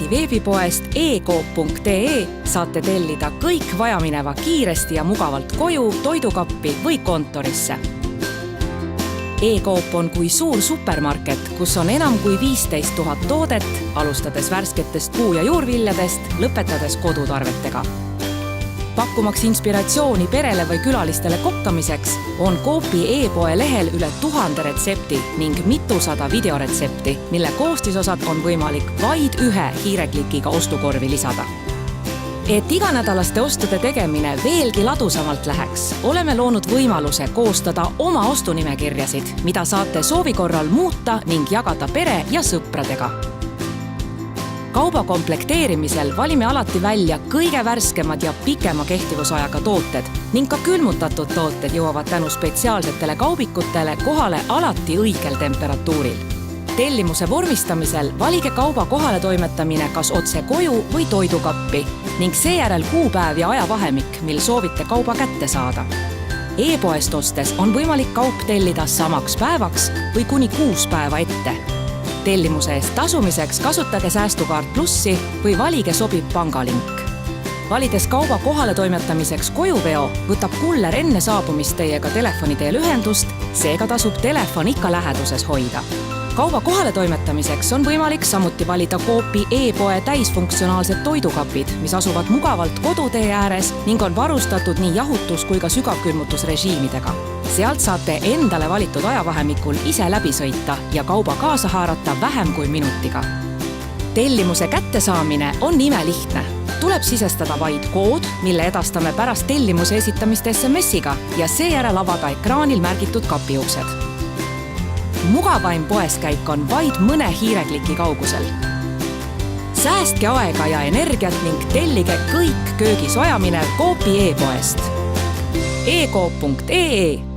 Eesti veebipoest ecoop.ee saate tellida kõik vajamineva kiiresti ja mugavalt koju, toidukappi või kontorisse. E-Coop on kui suur supermarket, kus on enam kui 15 000 toodet, alustades värsketest puu- ja juurviljadest, lõpetades kodutarvetega. Pakkumaks inspiratsiooni perele või külalistele kokkamiseks on Coopi e-poe lehel üle 1000 retsepti ning mitusada videoretsepti, mille koostisosad on võimalik vaid ühe hiireklikiga ostukorvi lisada. Et iganädalaste ostude tegemine veelgi ladusamalt läheks, oleme loonud võimaluse koostada oma ostunimekirjasid, mida saate soovi korral muuta ning jagada pere ja sõpradega. Kauba komplekteerimisel valime alati välja kõige värskemad ja pikema kehtivusajaga tooted ning ka külmutatud tooted jõuavad tänu spetsiaalsetele kaubikutele kohale alati õigel temperatuuril. Tellimuse vormistamisel valige kauba kohaletoimetamine kas otse koju või toidukappi ning seejärel kuupäev ja ajavahemik, mil soovite kauba kätte saada. E-poest ostes on võimalik kaup tellida samaks päevaks või kuni 6 päeva ette. Tellimuse eest tasumiseks kasutage Säästukaart Plussi või valige sobib pangalink. Valides kauba kohaletoimetamiseks kojuveo, võtab kuller enne saabumist teiega telefoni teel ühendust, seega tasub telefon ikka läheduses hoida. Kauba kohaletoimetamiseks on võimalik samuti valida Coopi e-poe täisfunktsionaalsed toidukapid, mis asuvad mugavalt kodutee ääres ning on varustatud nii jahutus- kui ka sügavkülmutusrežiimidega. Sealt saate endale valitud ajavahemikul ise läbi sõita ja kauba kaasa haarata vähem kui minutiga. Tellimuse kättesaamine on imelihtne. Tuleb sisestada vaid kood, mille edastame pärast tellimuse esitamist SMS-iga ja seejärel avada ekraanil märgitud kapiuksed. Mugavaim poeskäik on vaid mõne hiirekliki kaugusel. Säästke aega ja energiat ning tellige kõik köögis vajaminev Coopi e-poest. ecoop.ee